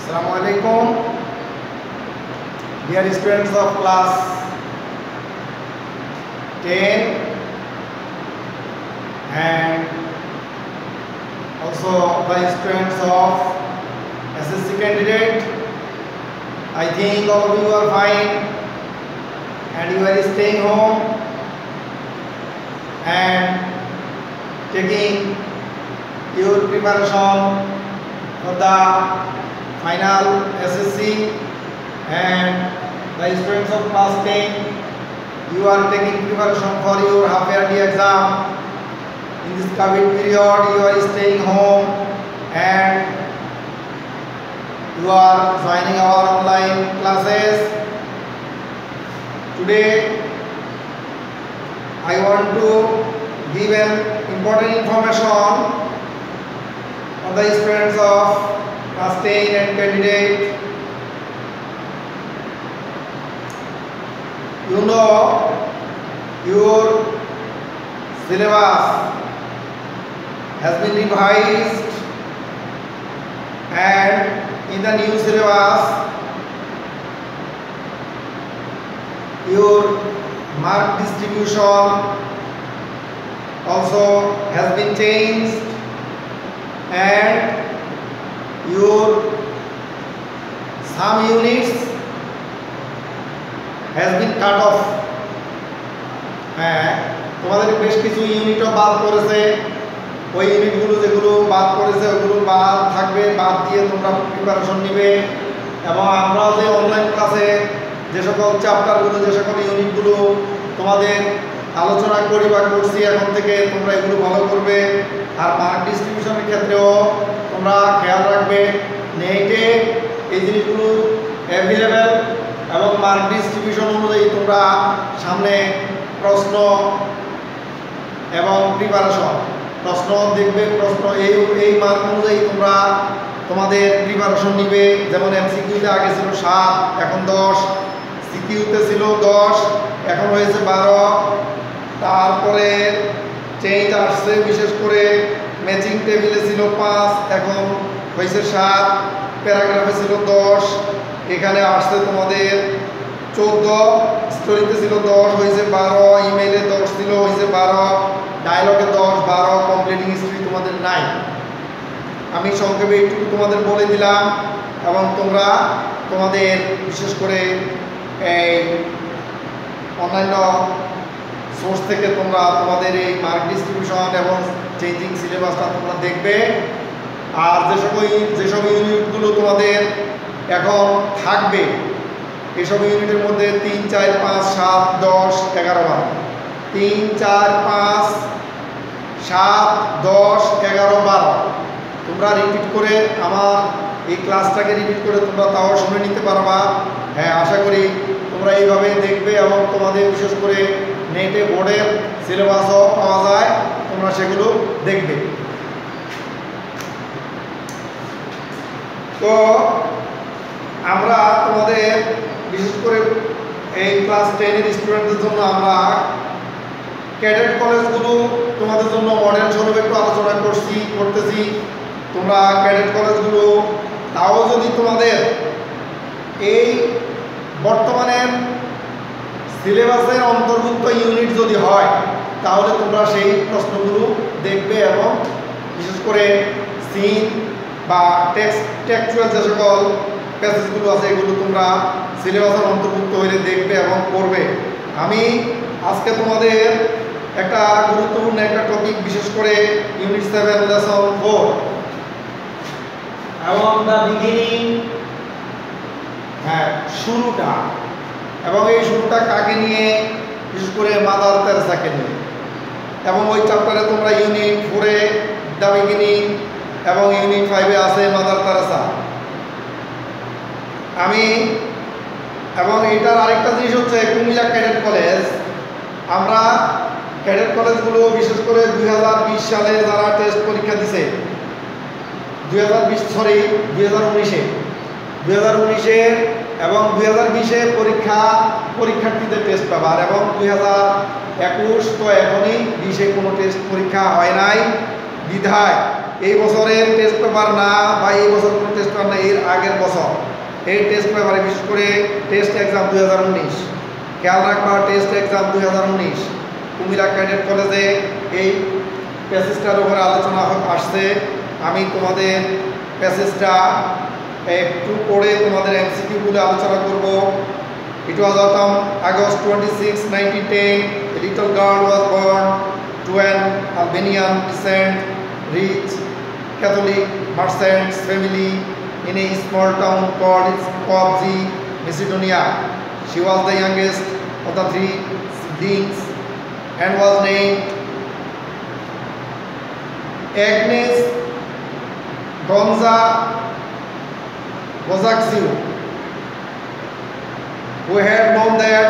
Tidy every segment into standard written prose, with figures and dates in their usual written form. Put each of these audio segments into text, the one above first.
Assalamualaikum, dear students of class 10 and also the students of SSC candidate. I think all of you are fine and you are staying home and taking your preparation for the final SSC, and the students of class 10, you are taking preparation for your half yearly exam. In this COVID period, you are staying home and you are joining our online classes. Today I want to give an important information on the students of class 10 and candidate. You know your syllabus has been revised, and in the new syllabus your mark distribution also has been changed and your some units has been cut off. তোমাদের বেশ কিছু ইউনিটও বাদ করেছে, ওই ইউনিটগুলো যেগুলো বাদ করেছে ওগুলো বাদ থাকবে, বাদ দিয়ে তোমরা প্রিপারেশন নিবে। এবং আমরা যে অনলাইন ক্লাসে যে সকল চ্যাপ্টারগুলো, যে সকল ইউনিটগুলো তোমাদের আলোচনা করি বা করছি, এখন থেকে তোমরা এগুলো ফলো করবে। আর মার্ক ডিস্ট্রিবিউশনের ক্ষেত্রেও তোমরা খেয়াল রাখবে, নেটে এই জিনিসগুলো অ্যাভেলেবেল এবং মার্ক ডিস্ট্রিবিউশন অনুযায়ী তোমরা সামনে প্রশ্ন এবং প্রিপারেশন প্রশ্ন দেখবে, প্রশ্ন এই মার্ক অনুযায়ী তোমরা তোমাদের প্রিপারেশন নিবে। যেমন এমসিকিউতে আগে ছিল 7, এখন 10, সিকিউতে ছিল 10, এখন হয়েছে 12। তারপরে চেঞ্জ আসছে, বিশেষ করে ম্যাচিং টেবিলে ছিল 5, এখন হয়েছে 7, প্যারাগ্রাফে ছিল 10, এখানে আসছে তোমাদের 14, স্টোরিতে ছিল 10, হয়েছে 12, ইমেইলে 10 ছিল, হয়েছে 12, ডায়লগে 10, 12, কমপ্লিটিং হিস্ট্রি তোমাদের নাই। আমি সংক্ষেপে একটু তোমাদের বলে দিলাম, এবং তোমরা তোমাদের বিশেষ করে এই অন্যান্য সোর্স থেকে তোমরা তোমাদের এই মার্ক ডিস্ট্রিবিউশন এবং চেঞ্জিং সিলেবাসটা তোমরা দেখবে। আর যেসব ইউনিটগুলো তোমাদের এখন থাকবে, এসব ইউনিটের মধ্যে 3, 4, 5, 7, 10, 11, 12, 3, 4, 5, 7, 10, 11, 12 তোমরা রিপিট করে আমার এই ক্লাসটাকে রিপিট করে তোমরা তাও শুনে নিতে পারবা। হ্যাঁ, আশা করি তোমরা এইভাবে দেখবে এবং তোমাদের বিশেষ করে নেটে বোর্ডের সিলেবাসও পাওয়া যায়, তোমরা সেগুলো দেখবে। তো আমরা তোমাদের বিশেষ করে এই ক্লাস 10-এর স্টুডেন্টদের জন্য আমরা ক্যাডেট কলেজগুলো তোমাদের জন্য মডেল স্বরূপ একটু আলোচনা করতেছি। তোমরা ক্যাডেট কলেজগুলো তাও যদি তোমাদের এই বর্তমানের সিলেবাসের অন্তর্ভুক্ত ইউনিট যদি হয়, তাহলে তোমরা সেই প্রশ্নগুলো দেখবে এবং বিশেষ করে সিন বা টেক্সচুয়াল যে সকল প্যাসেজগুলো আছে এগুলো তোমরা সিলেবাসের অন্তর্ভুক্ত হইলে দেখবে এবং পড়বে। আমি আজকে তোমাদের একটা গুরুত্বপূর্ণ একটা টপিক, বিশেষ করে ইউনিট 7 লেসন 4 এবং দ্য বিগিনিং, শুরুটা, এবং এই শুরুটা কাকে নিয়ে, বিশেষ করে মাদার তেরেসাকে নিয়ে। এবং ওই চ্যাপ্টারে তোমরা ইউনিট 4-এ দ্য বিগিনিং এবং ইউনিট 5-এ আছে মাদার তেরেসা। এবং এটার আরেকটা জিনিস হচ্ছে কুমিল্লা ক্যাডেট কলেজ। আমরা ক্যাডেট কলেজগুলো বিশেষ করে 2020 সালে যারা টেস্ট পরীক্ষা দিছে, 2019-এ এবং 2020-এ পরীক্ষার্থীদের টেস্ট পেপার, এবং 2021 তো এখনই 20-এ কোনো টেস্ট পরীক্ষা হয় নাই বিধায় এই বছরের টেস্ট পেপার না, বা এই বছর কোনো টেস্ট পেপার না, এর আগের বছর। এই টেস্ট পেপারে বিশেষ করে টেস্ট এক্সাম 2019 খেয়াল রাখবা, টেস্ট এক্সাম 2019 কুমিল্লা ক্যাডেট কলেজে এই প্যাসেজটার উপরে আলোচনা আসছে। আমি তোমাদের প্যাসেজটা একটু পড়ে তোমাদের এমসিকিউগুলো আলোচনা করব। It was autumn, August 26, 1910. A little girl was born to an Albanian descent, rich Catholic merchant's family in a small town called Skopje, Macedonia. She was the youngest of the 3 siblings and was named Agnes Gonza Bozaksiu, who had known that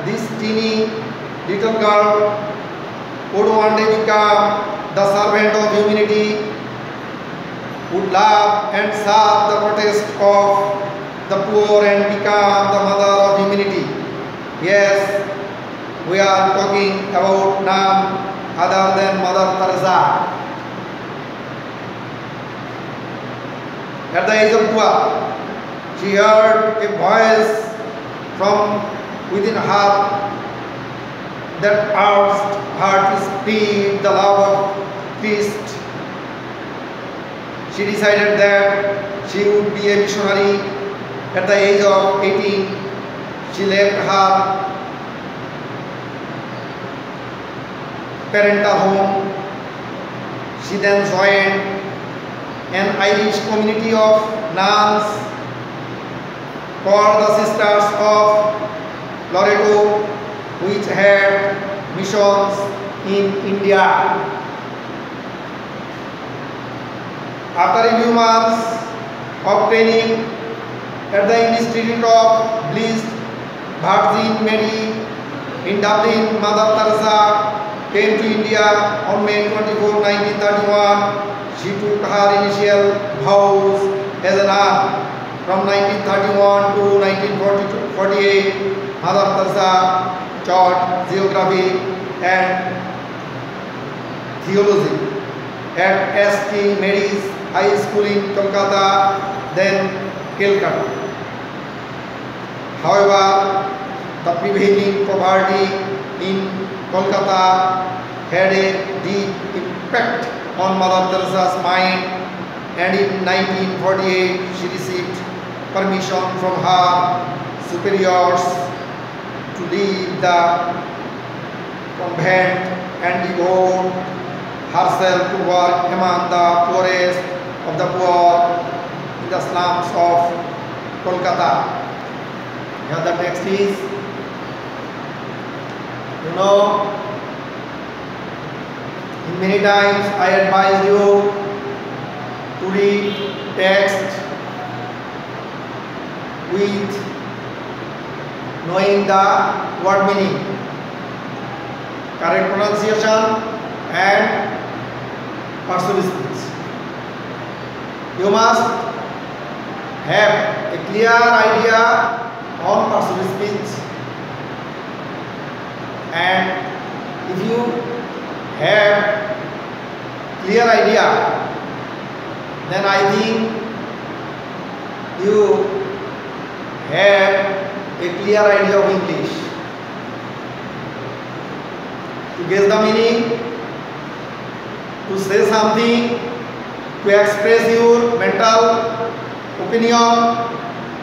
this teeny little girl would one day become the servant of humanity, would love and serve the protest of the poor and become the mother of humanity. Yes, we are talking about none other than Mother Teresa. At the age of 12, she heard a voice from within her that urged her to spread the love of Christ. She decided that she would be a missionary. At the age of 18, she left her parental home. She then joined an Irish community of nuns called the Sisters of Loreto, which had missions in India. After a few months of training at the Institute of Blessed Virgin Mary in Dublin, Mother Teresa came to India on May 24, 1931. She took her initial vows as a nun. From 1931 to 1948, Mother Teresa taught geography and theology at St. Mary's High School in Kolkata, then Calcutta. However, the prevailing poverty in Kolkata had a deep impact on Mother Teresa's mind, and in 1948 she received permission from her superiors to leave the convent and devote herself to work among the poorest of the poor in the slums of Kolkata. Here the text is, in many times I advise you to read text with knowing the word meaning, correct pronunciation and persuasive speech. You must have a clear idea on persuasive speech, and if you have clear idea, then I think you have a clear idea of English. To guess the meaning, to say something, to express your mental opinion,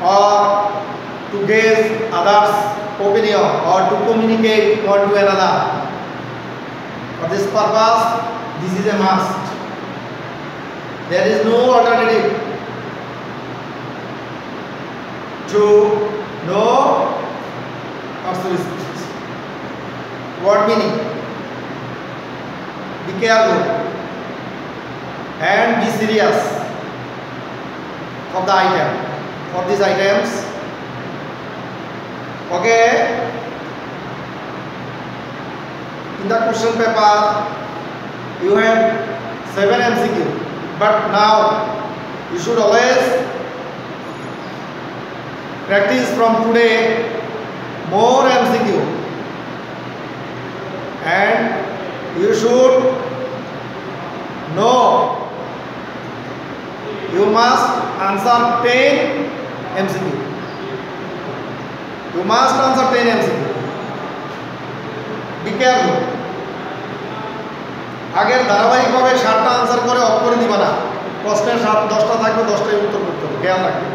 or to guess others' opinion, or to communicate one to another. For this purpose, this is a must. There is no alternative to know persuasive speech. Word meaning. Be careful and be serious for the item, for these items. Okay. In the question paper, you have 7 MCQ, but now you should always practice from today more MCQ, and you should know You must answer 10 MCQ. You must answer 10 MCQ. Be careful. আগের ধারাবাহিকভাবে 7টা answer করে of করে দিবা না। প্রশ্নের 10টা থাকবে, 10টাই উত্তর করতে হবে, খেয়াল রাখবে।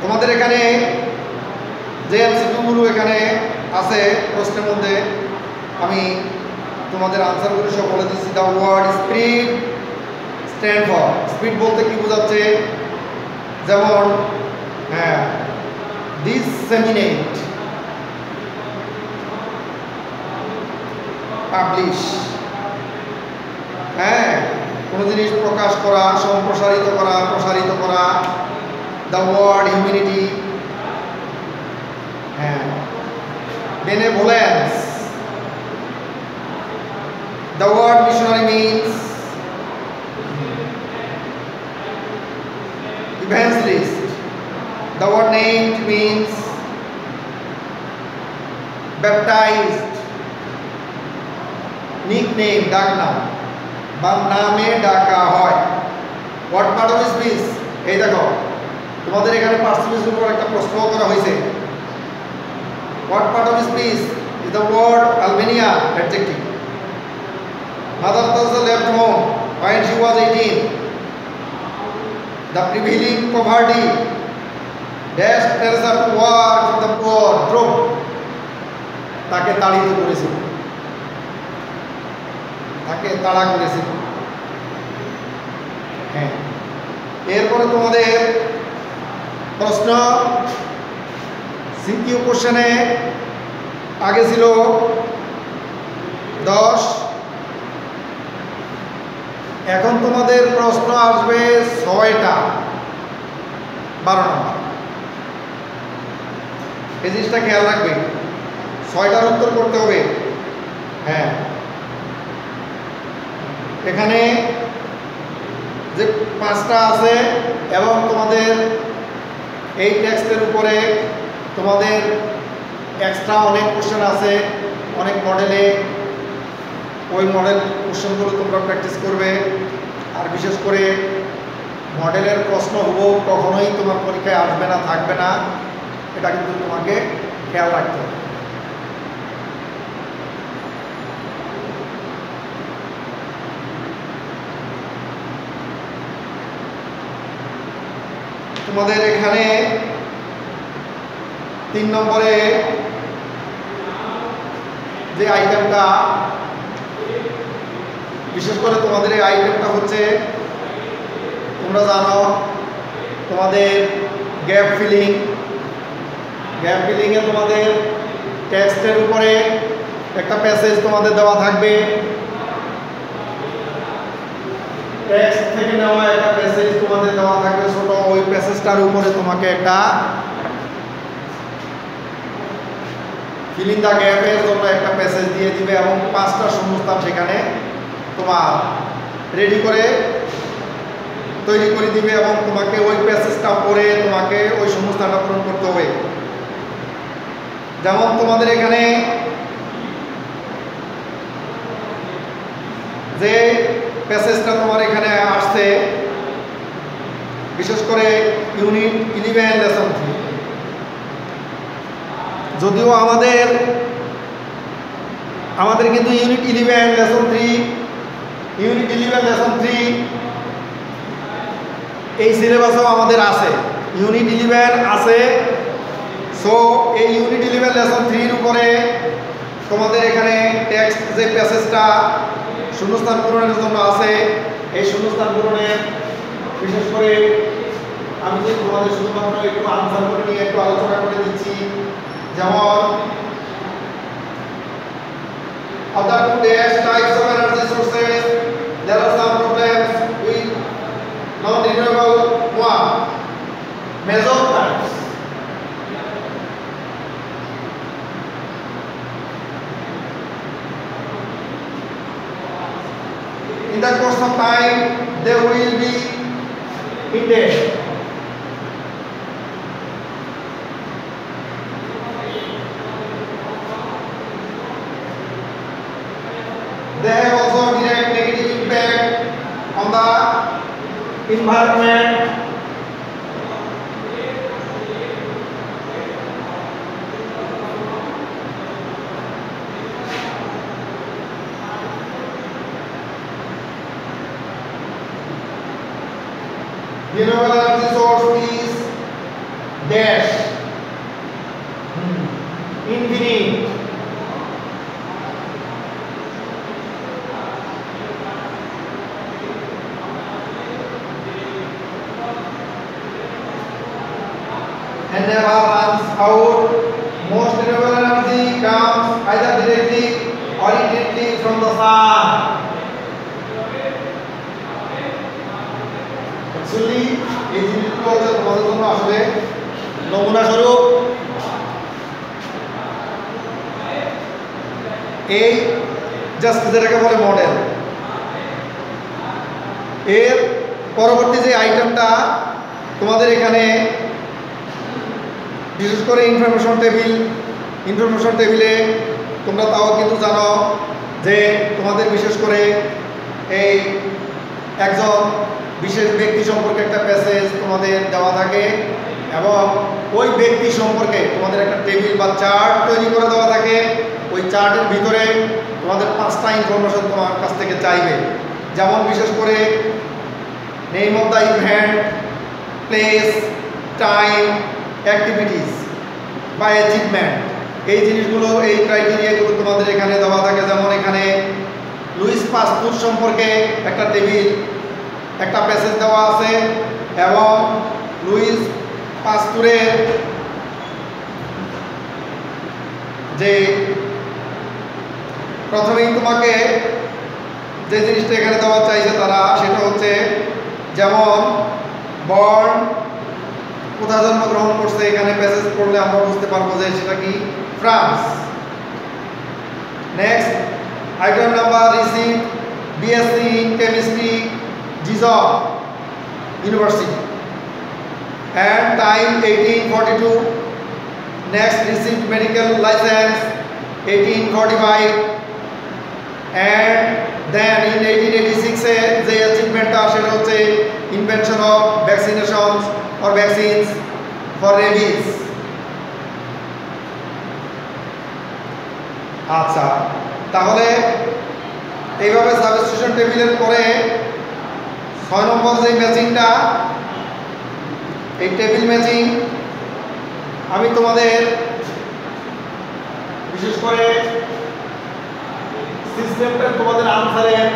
তোমাদের এখানে যে এমসিকিউগুলো এখানে আছে প্রশ্নের মধ্যে আমি তোমাদের আনসারগুলো সব বলে দিচ্ছি। The word speed stand for, speed বলতে কি বোঝাচ্ছে? যেমন হ্যাঁ, ডিসেমিনেট, পাবলিশ, হ্যাঁ, কোনো জিনিস প্রকাশ করা, সম্প্রসারিত করা, প্রসারিত করা। দ্য ওয়ার্ড হিউম্যানিটি, হ্যাঁ, benevolence. The word missionary means evangelist. The word named means baptized. Nickname, ডাক নাম বা নামে ডাকা হয়। What part of speech? এই দেখো তোমাদের এখানে পার্সেন্টেজের উপর একটা প্রশ্ন করা হয়েছে। What part of speech is the word Albania adjective? Mother Teresa left home when she was 18. The prevailing poverty dashed Teresa to work for the poor, drove, তাকে তাড়িত করেছিল, তাকে তাড়া করেছিল। হ্যাঁ, এরপরে তোমাদের প্রশ্ন সিকিউ কোশ্চেনে আগে ছিল 10, এখন তোমাদের প্রশ্ন আসবে 6টা, 12 নম্বর। এই জিনিসটা খেয়াল রাখবে, 6টার উত্তর করতে হবে। হ্যাঁ, এখানে যে 5টা আছে এবং তোমাদের এই টেক্সটের উপরে তোমাদের এক্সট্রা অনেক কোশ্চেন আছে, অনেক মডেলে। ওই মডেল কোশ্চেনগুলো তোমরা প্র্যাকটিস করবে। আর বিশেষ করে মডেলের প্রশ্ন হুবহু কখনোই তোমার পরীক্ষায় আসবে না, থাকবে না, এটা কিন্তু তোমাকে খেয়াল রাখতে হবে। তোমাদের এখানে 3 নম্বরে যে আইটেমটা, বিশেষ করে তোমাদের এই আইটেমটা হচ্ছে, তোমরা জানো তোমাদের গ্যাপ ফিলিং। গ্যাপ ফিলিংয়ে তোমাদের টেক্সটের উপরে একটা প্যাসেজ তোমাদের দেওয়া থাকবে, টেক্সট থেকে নেওয়া একটা প্যাসেজ তোমাদের দেওয়া থাকবে ছোট। ওই প্যাসেজটার উপরে তোমাকে একটা ফিলিং দ্য গ্যাপের জন্য একটা প্যাসেজ দিয়ে দিবে এবং 5টা শূন্যস্থান সেখানে তোমার রেডি করে তৈরি করে দিবে এবং তোমাকে ওই প্যাসেজটা পড়ে তোমাকে ওই শূন্যস্থানটা পূরণ করতে হবে। যেমন তোমাদের এখানে যে প্যাসেজটা তোমার এখানে আসছে, বিশেষ করে ইউনিট 11 লেসন 3, যদিও আমাদের কিন্তু ইউনিট 11 লেসন 3 এই সিলেবাসও আমাদের আছে, ইউনিট 11 আছে। সো এই ইউনিট 11 লেসন 3 উপরে তোমাদের এখানে টেক্সট যে প্যাসেজটা শূন্যস্থান পূরণের জন্য আছে, এই শূন্যস্থান পূরণের বিশেষ করে আমি যে তোমাদের শুধুমাত্র একটু আনসার করে নিয়ে একটু আলোচনা করে দিচ্ছি। যেমন of the 2 dash types of energy sources, there are some problems with non-renewable one, major types. In the course of time, they will be hinted. They have also direct negative impact environment, renewable energy source is dash infinite. And never runs out. Most renewable energy comes either directly or indirectly from the sun. Actually, এই জিনিসগুলো হচ্ছে তোমাদের জন্য আসলে নমুনা স্বরূপ। এই just যেটাকে বলে মডেল, এর পরবর্তী যে আইটেমটা তোমাদের এখানে বিশেষ করে ইনফরমেশন টেবিলে তোমরা তাও কিন্তু জানো যে তোমাদের বিশেষ করে এই একজন বিশেষ ব্যক্তি সম্পর্কে একটা প্যাসেজ তোমাদের দেওয়া থাকে এবং ওই ব্যক্তি সম্পর্কে তোমাদের একটা টেবিল বা চার্ট তৈরি করে দেওয়া থাকে। ওই চার্টের ভিতরে তোমাদের 5টা ইনফরমেশন তোমার কাছ থেকে চাইবে, যেমন বিশেষ করে name of the event, place, time, activities বা অ্যাচিভমেন্ট। এই জিনিসগুলো, এই ক্রাইটেরিয়াগুলো তোমাদের এখানে দেওয়া থাকে। যেমন এখানে লুইস পাস্তুর সম্পর্কে একটা টেবিল, একটা প্যাসেজ দেওয়া আছে এবং লুইস পাস্তুরের যে প্রথমেই তোমাকে যে জিনিসটা এখানে দেওয়া চাইছে তারা, সেটা হচ্ছে যেমন বর্ন, কোথায় জন্মগ্রহণ করছে। এখানে প্যাসেজ পড়লে আমরা বুঝতে পারবো যে সেটা কি France. Next item number receive BSc in chemistry জিজক university and time 1842. Next received medical license 1845 and then in 1886 যে অ্যাচিভমেন্টটা সেটা হচ্ছে invention of ভ্যাকসিনেশনস or vaccines for rabies. আচ্ছা, তাহলে এইভাবে সাবস্টিটিউশন টেবিলের পরে 6 নম্বর যে ম্যাচিংটা, এই টেবিল ম্যাচিং আমি তোমাদের বিশেষ করে সিস্টেমটা তোমাদের আনসারের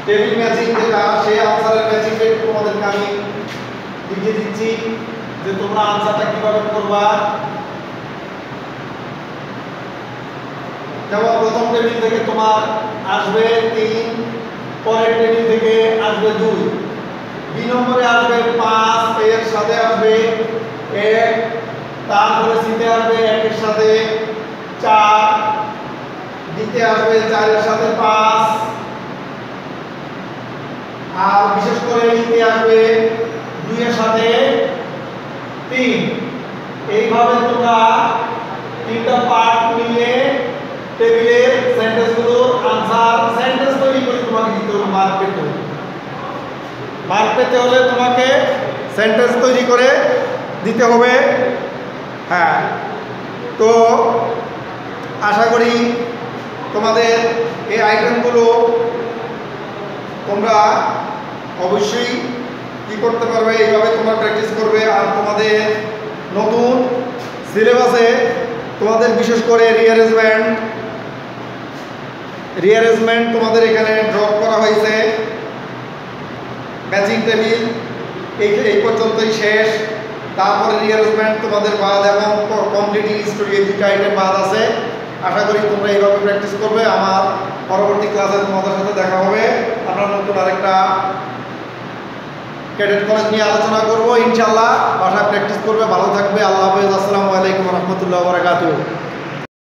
টেবিল ম্যাচিং যেটা, সেই আনসারের ম্যাচিংটা তোমাদেরকে আমি লিখে দিচ্ছি যে তোমরা আনসারটা কিভাবে করবা। যেমন প্রথম টেবিল থেকে তোমার আসবে 3, পরের টেবিল থেকে আসবে 2, বি নম্বরে আসবে 5, এর সাথে আসবে 1, তারপরে সিতে আসবে 1 এর সাথে 4, ডিতে আসবে 4 এর সাথে 5, আর বিশেষ করে ইতে আসবে 2 এর সাথে 3। এইভাবে তোমরা 3টা পার্ট মিলে টেবিলের সেন্টেন্সগুলোর আনসার সেন্টেন্স তৈরি করে তোমাকে দিতে হবে। মার্ক পেতে হলে তোমাকে সেন্টেন্স তৈরি করে দিতে হবে। হ্যাঁ, তো আশা করি তোমাদের এই আইটেমগুলো তোমরা অবশ্যই কি করতে পারবে, এইভাবে তোমরা প্র্যাকটিস করবে। আর তোমাদের নতুন সিলেবাসে তোমাদের বিশেষ করে রিঅ্যারেঞ্জমেন্ট তোমাদের এখানে ড্রপ করা হয়েছে। ম্যাচিং টেবিল এই পর্যন্তই শেষ। তারপরে রিঅ্যারেঞ্জমেন্ট তোমাদের বাদ এবং কমপ্লিট স্টোরি, এই 2টা আইটেম বাদ আছে। আশা করি তোমরা এইভাবে প্র্যাকটিস করবে। আমার পরবর্তী ক্লাসে তোমাদের সাথে দেখা হবে। আমরা নতুন আরেকটা ক্যাডেট কলেজ নিয়ে আলোচনা করব ইনশাআল্লাহ। বাসায় প্র্যাকটিস করবে, ভালো থাকবে। আল্লাহ হাফেজ। আসসালামু আলাইকুম রহমতুল্লাহ বারাকাতুহু।